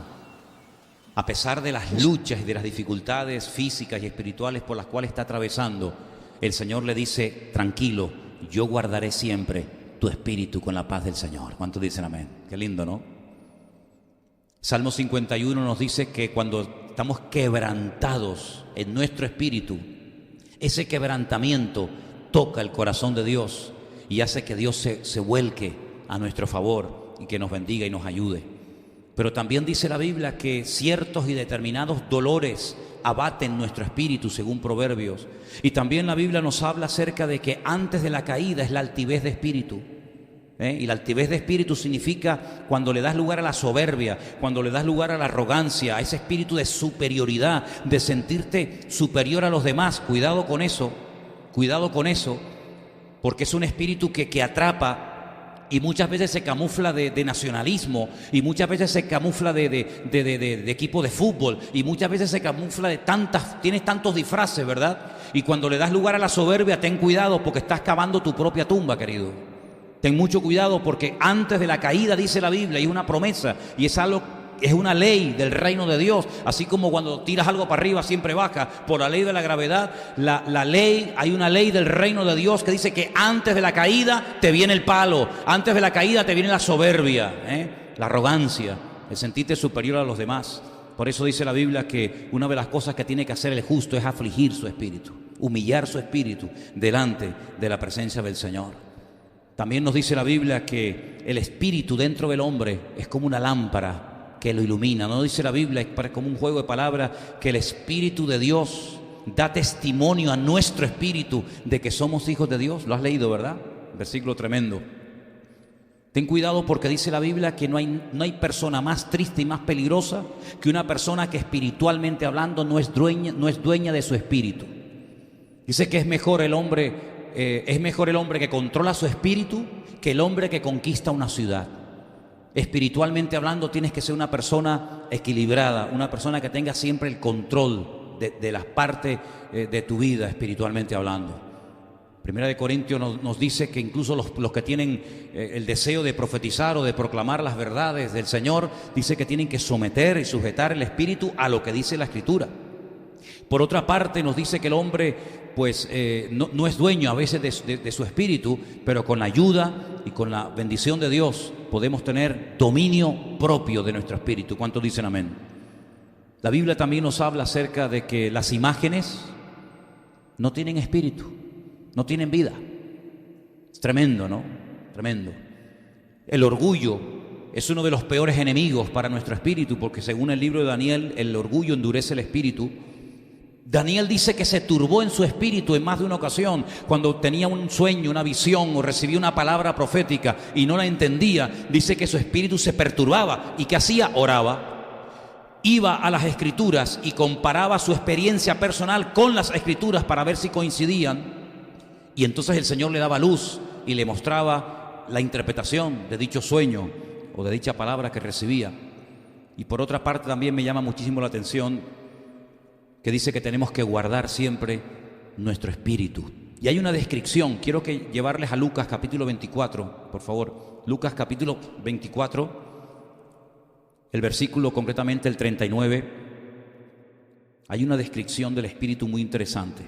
a pesar de las luchas y de las dificultades físicas y espirituales por las cuales está atravesando, el Señor le dice, tranquilo, yo guardaré siempre tu espíritu con la paz del Señor. ¿Cuántos dicen amén? Qué lindo, ¿no? Salmo 51 nos dice que cuando estamos quebrantados en nuestro espíritu, ese quebrantamiento toca el corazón de Dios y hace que Dios se vuelque a nuestro favor y que nos bendiga y nos ayude. Pero también dice la Biblia que ciertos y determinados dolores abaten nuestro espíritu, según Proverbios. Y también la Biblia nos habla acerca de que antes de la caída es la altivez de espíritu. Y la altivez de espíritu significa cuando le das lugar a la soberbia, cuando le das lugar a la arrogancia, a ese espíritu de superioridad, de sentirte superior a los demás. Cuidado con eso, porque es un espíritu que atrapa y muchas veces se camufla de nacionalismo, y muchas veces se camufla de equipo de fútbol, y muchas veces se camufla tienes tantos disfraces, ¿verdad? Y cuando le das lugar a la soberbia, ten cuidado porque estás cavando tu propia tumba, querido. Ten mucho cuidado porque antes de la caída, dice la Biblia, y es una promesa, y es una ley del reino de Dios. Así como cuando tiras algo para arriba siempre baja por la ley de la gravedad, hay una ley del reino de Dios que dice que antes de la caída te viene el palo, antes de la caída te viene la soberbia, la arrogancia, el sentirte superior a los demás. Por eso dice la Biblia que una de las cosas que tiene que hacer el justo es afligir su espíritu, humillar su espíritu delante de la presencia del Señor. También nos dice la Biblia que el espíritu dentro del hombre es como una lámpara que lo ilumina. No dice la Biblia, es como un juego de palabras, que el Espíritu de Dios da testimonio a nuestro espíritu de que somos hijos de Dios. Lo has leído, ¿verdad? Versículo tremendo. Ten cuidado porque dice la Biblia que no hay persona más triste y más peligrosa que una persona que espiritualmente hablando no es dueña de su espíritu. Dice que es mejor el hombre que controla su espíritu que el hombre que conquista una ciudad. Espiritualmente hablando tienes que ser una persona equilibrada, una persona que tenga siempre el control de las partes de tu vida espiritualmente hablando. Primera de Corintios nos dice que incluso los que tienen el deseo de profetizar o de proclamar las verdades del Señor, dice que tienen que someter y sujetar el espíritu a lo que dice la Escritura. Por otra parte nos dice que el hombre no es dueño a veces de su espíritu, pero con la ayuda y con la bendición de Dios podemos tener dominio propio de nuestro espíritu. ¿Cuántos dicen amén? La Biblia también nos habla acerca de que las imágenes no tienen espíritu, no tienen vida. Es tremendo, ¿no? Tremendo. El orgullo es uno de los peores enemigos para nuestro espíritu, porque según el libro de Daniel, el orgullo endurece el espíritu. Daniel dice que se turbó en su espíritu en más de una ocasión cuando tenía un sueño, una visión o recibía una palabra profética y no la entendía. Dice que su espíritu se perturbaba y ¿qué hacía? Oraba. Iba a las Escrituras y comparaba su experiencia personal con las Escrituras para ver si coincidían, y entonces el Señor le daba luz y le mostraba la interpretación de dicho sueño o de dicha palabra que recibía. Y por otra parte también me llama muchísimo la atención que dice que tenemos que guardar siempre nuestro espíritu. Y hay una descripción, quiero llevarles a Lucas capítulo 24, por favor. Lucas capítulo 24, el versículo concretamente el 39. Hay una descripción del espíritu muy interesante.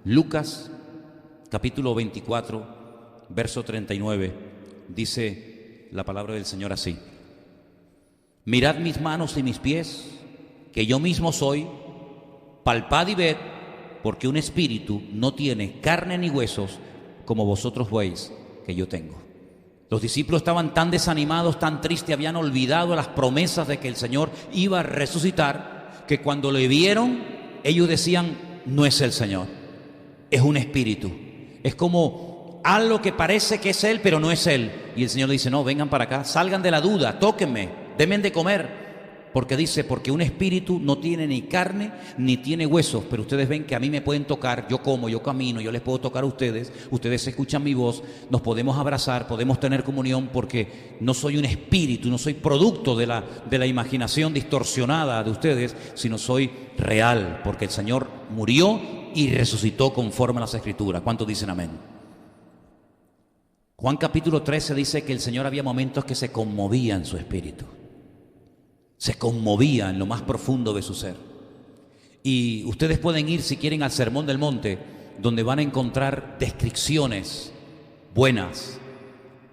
Lucas capítulo 24, verso 39, dice la palabra del Señor así: mirad mis manos y mis pies, que yo mismo soy. Palpad y ved, porque un espíritu no tiene carne ni huesos, como vosotros veis que yo tengo. Los discípulos estaban tan desanimados, tan tristes, habían olvidado las promesas de que el Señor iba a resucitar, que cuando le vieron, ellos decían: no es el Señor, es un espíritu. Es como algo que parece que es Él, pero no es Él. Y el Señor le dice: no, vengan para acá, salgan de la duda, tóquenme, denme de comer. Porque dice, porque un espíritu no tiene ni carne ni tiene huesos, pero ustedes ven que a mí me pueden tocar, yo como, yo camino, yo les puedo tocar a ustedes, ustedes escuchan mi voz, nos podemos abrazar, podemos tener comunión, porque no soy un espíritu, no soy producto de la imaginación distorsionada de ustedes, sino soy real, porque el Señor murió y resucitó conforme a las Escrituras. ¿Cuántos dicen amén? Juan capítulo 13 dice que el Señor había momentos que se conmovía en su espíritu. Se conmovía en lo más profundo de su ser. Y ustedes pueden ir, si quieren, al Sermón del Monte, donde van a encontrar descripciones buenas,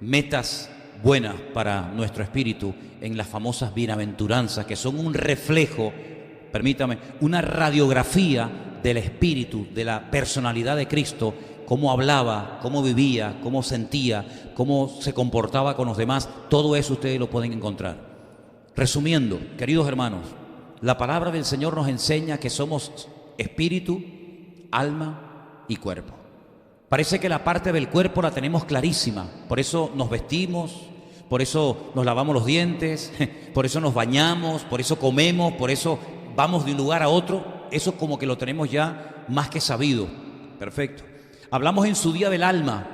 metas buenas para nuestro espíritu en las famosas bienaventuranzas, que son un reflejo, permítame, una radiografía del espíritu, de la personalidad de Cristo, cómo hablaba, cómo vivía, cómo sentía, cómo se comportaba con los demás. Todo eso ustedes lo pueden encontrar. Resumiendo, queridos hermanos, la palabra del Señor nos enseña que somos espíritu, alma y cuerpo. Parece que la parte del cuerpo la tenemos clarísima, por eso nos vestimos, por eso nos lavamos los dientes, por eso nos bañamos, por eso comemos, por eso vamos de un lugar a otro. Eso como que lo tenemos ya más que sabido. Perfecto. Hablamos en su día del alma,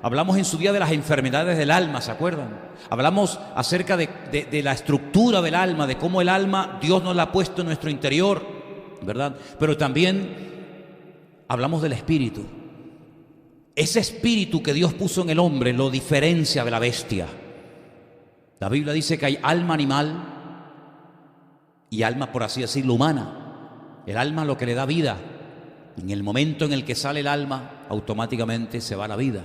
hablamos en su día de las enfermedades del alma, ¿se acuerdan? Hablamos acerca de la estructura del alma, de cómo el alma Dios nos la ha puesto en nuestro interior, ¿verdad? Pero también hablamos del espíritu. Ese espíritu que Dios puso en el hombre lo diferencia de la bestia. La Biblia dice que hay alma animal y alma, por así decirlo, humana. El alma es lo que le da vida. En el momento en el que sale el alma, automáticamente se va la vida.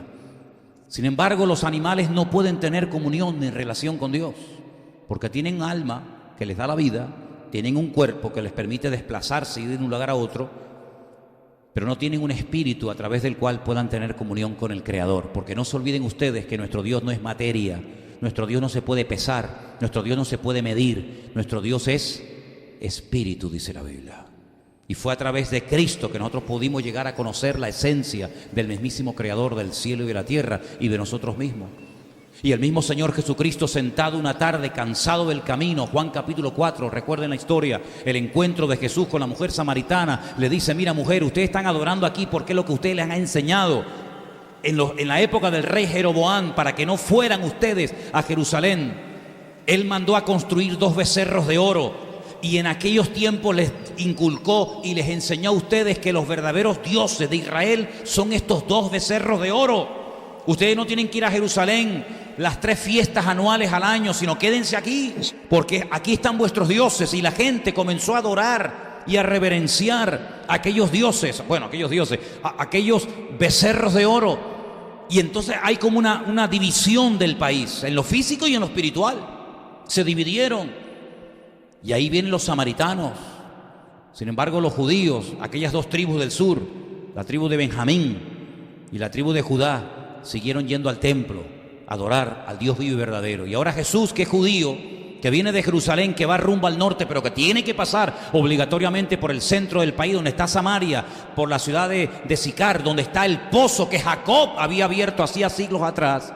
Sin embargo, los animales no pueden tener comunión ni relación con Dios, porque tienen alma que les da la vida, tienen un cuerpo que les permite desplazarse y ir de un lugar a otro, pero no tienen un espíritu a través del cual puedan tener comunión con el Creador. Porque no se olviden ustedes que nuestro Dios no es materia, nuestro Dios no se puede pesar, nuestro Dios no se puede medir, nuestro Dios es espíritu, dice la Biblia. Y fue a través de Cristo que nosotros pudimos llegar a conocer la esencia del mismísimo Creador del cielo y de la tierra y de nosotros mismos. Y el mismo Señor Jesucristo, sentado una tarde, cansado del camino, Juan capítulo 4, recuerden la historia, el encuentro de Jesús con la mujer samaritana, le dice: mira mujer, ustedes están adorando aquí porque es lo que ustedes les han enseñado en la época del rey Jeroboam, para que no fueran ustedes a Jerusalén. Él mandó a construir 2 becerros de oro, y en aquellos tiempos les inculcó y les enseñó a ustedes que los verdaderos dioses de Israel son estos 2 becerros de oro. Ustedes no tienen que ir a Jerusalén las 3 fiestas anuales al año, sino quédense aquí, porque aquí están vuestros dioses. Y la gente comenzó a adorar y a reverenciar a aquellos dioses, aquellos becerros de oro. Y entonces hay como una división del país, en lo físico y en lo espiritual. Se dividieron. Y ahí vienen los samaritanos. Sin embargo, los judíos, aquellas 2 tribus del sur, la tribu de Benjamín y la tribu de Judá, siguieron yendo al templo a adorar al Dios vivo y verdadero. Y ahora Jesús, que es judío, que viene de Jerusalén, que va rumbo al norte, pero que tiene que pasar obligatoriamente por el centro del país, donde está Samaria, por la ciudad de Sicar, donde está el pozo que Jacob había abierto hacía siglos atrás.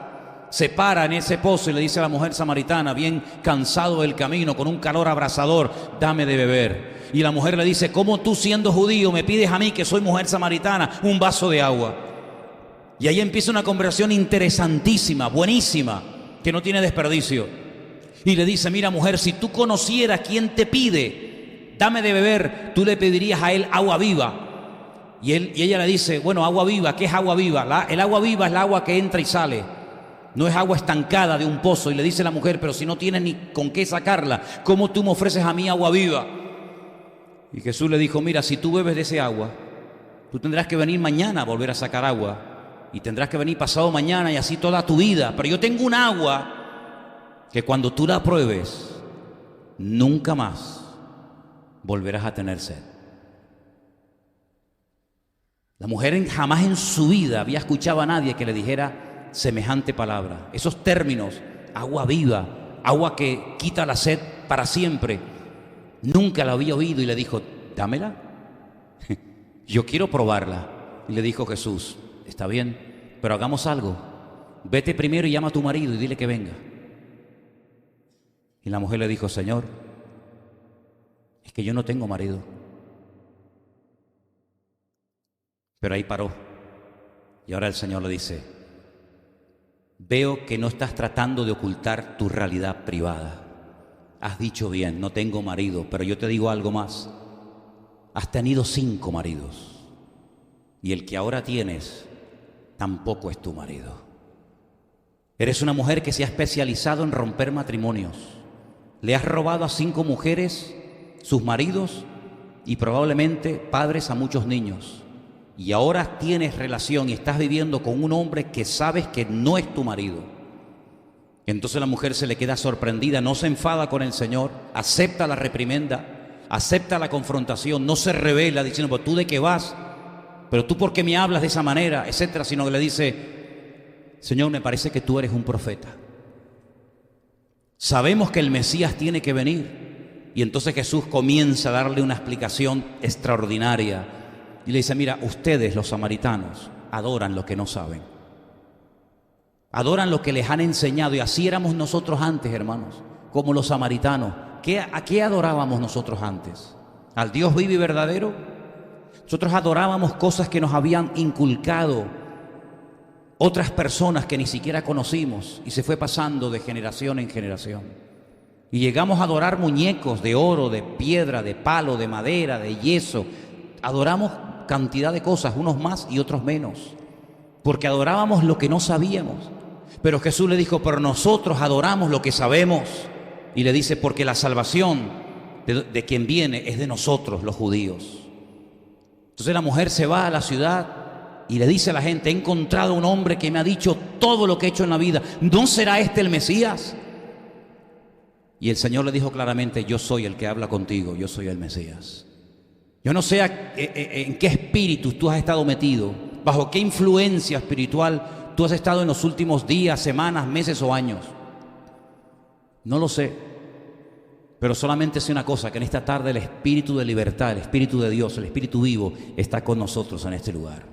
Se para en ese pozo y le dice a la mujer samaritana, bien cansado del camino, con un calor abrasador: dame de beber. Y la mujer le dice: ¿cómo tú, siendo judío, me pides a mí, que soy mujer samaritana, un vaso de agua? Y ahí empieza una conversación interesantísima, buenísima, que no tiene desperdicio. Y le dice: mira mujer, si tú conocieras quién te pide, dame de beber, tú le pedirías a él agua viva. Y ella le dice: bueno, agua viva, ¿qué es agua viva? El agua viva es el agua que entra y sale, no es agua estancada de un pozo. Y le dice la mujer: pero si no tienes ni con qué sacarla, ¿cómo tú me ofreces a mí agua viva? Y Jesús le dijo: mira, si tú bebes de ese agua, tú tendrás que venir mañana a volver a sacar agua, y tendrás que venir pasado mañana, y así toda tu vida. Pero yo tengo un agua que cuando tú la pruebes, nunca más volverás a tener sed. La mujer jamás en su vida había escuchado a nadie que le dijera semejante palabra. Esos términos: agua viva, agua que quita la sed para siempre, nunca la había oído. Y le dijo: dámela, yo quiero probarla. Y le dijo Jesús: está bien, pero hagamos algo. Vete primero y llama a tu marido y dile que venga. Y la mujer le dijo: Señor, es que yo no tengo marido. Pero ahí paró. Y ahora el Señor le dice: veo que no estás tratando de ocultar tu realidad privada. Has dicho bien, no tengo marido, pero yo te digo algo más. Has tenido 5 maridos, y el que ahora tienes tampoco es tu marido. Eres una mujer que se ha especializado en romper matrimonios. Le has robado a 5 mujeres sus maridos y probablemente padres a muchos niños. Y ahora tienes relación y estás viviendo con un hombre que sabes que no es tu marido. Entonces la mujer se le queda sorprendida, no se enfada con el Señor, acepta la reprimenda, acepta la confrontación, no se revela diciendo: pues tú de qué vas, pero tú por qué me hablas de esa manera, etcétera, sino que le dice: Señor, me parece que tú eres un profeta. Sabemos que el Mesías tiene que venir. Y entonces Jesús comienza a darle una explicación extraordinaria y le dice: mira, ustedes los samaritanos adoran lo que no saben. Adoran lo que les han enseñado, y así éramos nosotros antes, hermanos, como los samaritanos. ¿A qué adorábamos nosotros antes? ¿Al Dios vivo y verdadero? Nosotros adorábamos cosas que nos habían inculcado otras personas que ni siquiera conocimos, y se fue pasando de generación en generación. Y llegamos a adorar muñecos de oro, de piedra, de palo, de madera, de yeso. Adoramos cantidad de cosas, unos más y otros menos, porque adorábamos lo que no sabíamos. Pero Jesús le dijo, pero nosotros adoramos lo que sabemos. Y le dice, porque la salvación de quien viene es de nosotros, los judíos. Entonces la mujer se va a la ciudad y le dice a la gente, he encontrado un hombre que me ha dicho todo lo que he hecho en la vida. ¿No será este el Mesías? Y el Señor le dijo claramente, yo soy el que habla contigo, yo soy el Mesías. Yo no sé en qué espíritu tú has estado metido, bajo qué influencia espiritual tú has estado en los últimos días, semanas, meses o años. No lo sé, pero solamente sé una cosa, que en esta tarde el Espíritu de libertad, el Espíritu de Dios, el Espíritu vivo, está con nosotros en este lugar.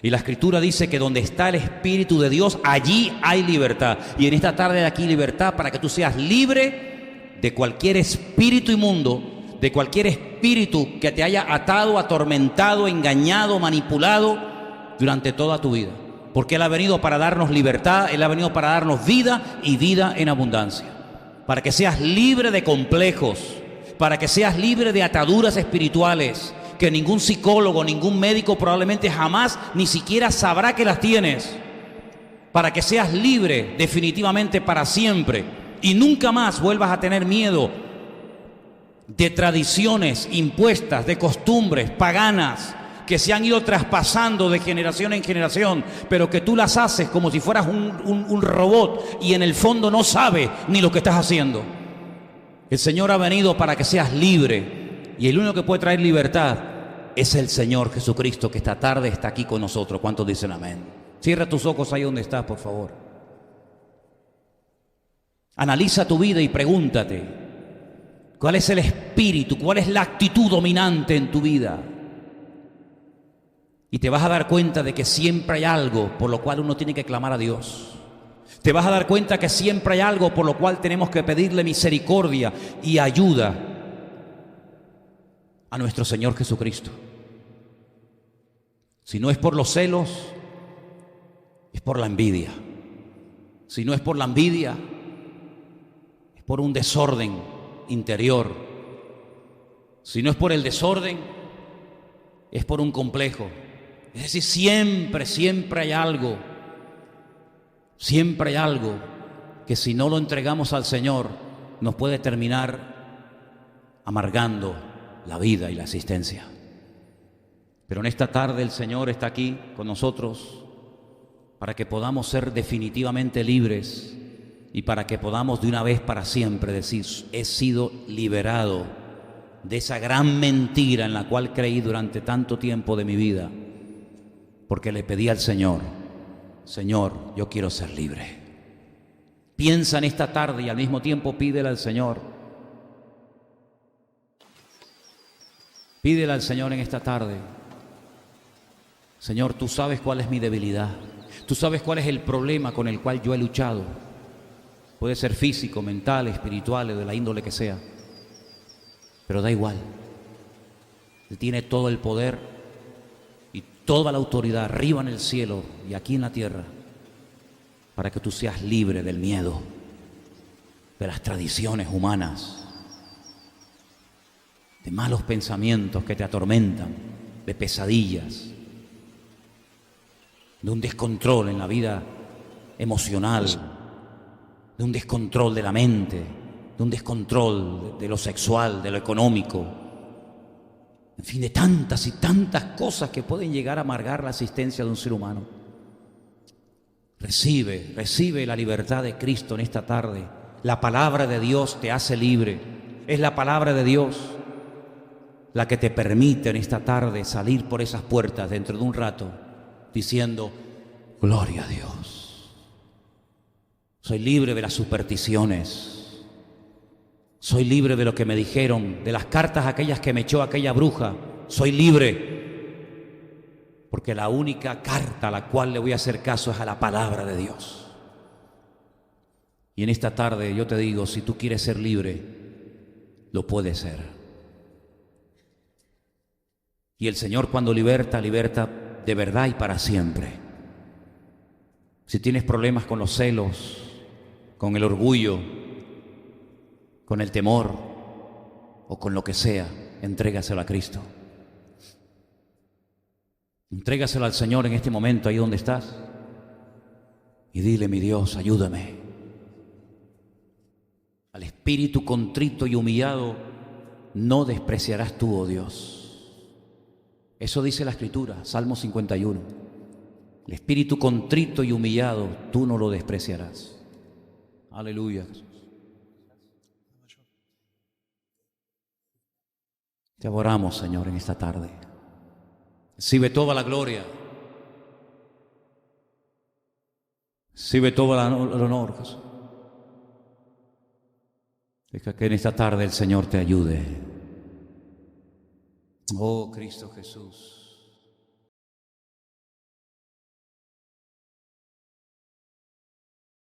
Y la Escritura dice que donde está el Espíritu de Dios, allí hay libertad. Y en esta tarde hay aquí libertad para que tú seas libre de cualquier espíritu inmundo, de cualquier espíritu que te haya atado, atormentado, engañado, manipulado durante toda tu vida. Porque Él ha venido para darnos libertad, Él ha venido para darnos vida y vida en abundancia. Para que seas libre de complejos, para que seas libre de ataduras espirituales, que ningún psicólogo, ningún médico probablemente jamás ni siquiera sabrá que las tienes. Para que seas libre definitivamente para siempre y nunca más vuelvas a tener miedo de tradiciones impuestas, de costumbres paganas que se han ido traspasando de generación en generación, pero que tú las haces como si fueras un robot y en el fondo no sabes ni lo que estás haciendo. El Señor ha venido para que seas libre, y el único que puede traer libertad es el Señor Jesucristo, que esta tarde está aquí con nosotros. ¿Cuántos dicen amén? Cierra tus ojos ahí donde estás, por favor. Analiza tu vida y pregúntate, ¿cuál es el espíritu, cuál es la actitud dominante en tu vida? Y te vas a dar cuenta de que siempre hay algo por lo cual uno tiene que clamar a Dios. Te vas a dar cuenta que siempre hay algo por lo cual tenemos que pedirle misericordia y ayuda a nuestro Señor Jesucristo. Si no es por los celos, es por la envidia. Si no es por la envidia, es por un desorden interior. Si no es por el desorden, es por un complejo. Es decir, siempre hay algo que si no lo entregamos al Señor nos puede terminar amargando la vida y la existencia. Pero en esta tarde el Señor está aquí con nosotros para que podamos ser definitivamente libres y para que podamos de una vez para siempre decir, he sido liberado de esa gran mentira en la cual creí durante tanto tiempo de mi vida, porque le pedí al Señor, Señor, yo quiero ser libre. Piensa en esta tarde y al mismo tiempo pídele al Señor. Pídele al Señor en esta tarde. Señor, tú sabes cuál es mi debilidad. Tú sabes cuál es el problema con el cual yo he luchado. Puede ser físico, mental, espiritual, o de la índole que sea. Pero da igual. Él tiene todo el poder y toda la autoridad arriba en el cielo y aquí en la tierra para que tú seas libre del miedo, de las tradiciones humanas, de malos pensamientos que te atormentan, de pesadillas, de un descontrol en la vida emocional, de un descontrol de la mente, de un descontrol de lo sexual, de lo económico, en fin, de tantas y tantas cosas que pueden llegar a amargar la existencia de un ser humano. Recibe la libertad de Cristo en esta tarde. La palabra de Dios te hace libre. Es la palabra de Dios la que te permite en esta tarde salir por esas puertas dentro de un rato diciendo, gloria a Dios. Soy libre de las supersticiones. Soy libre de lo que me dijeron, de las cartas aquellas que me echó aquella bruja. Soy libre. porque la única carta a la cual le voy a hacer caso es a la palabra de Dios. Y en esta tarde yo te digo, si tú quieres ser libre, lo puedes ser. Y el Señor cuando liberta, liberta de verdad y para siempre. Si tienes problemas con los celos, con el orgullo, con el temor o con lo que sea, entrégaselo a Cristo. Entrégaselo al Señor en este momento, ahí donde estás. Y dile, mi Dios, ayúdame. Al espíritu contrito y humillado no despreciarás tú, oh Dios. Eso dice la Escritura, Salmo 51. El espíritu contrito y humillado tú no lo despreciarás. Aleluya, Jesús. Te adoramos, Señor, en esta tarde. Recibe toda la gloria. Recibe todo el honor, Jesús. Deja que en esta tarde el Señor te ayude. Oh, Cristo Jesús.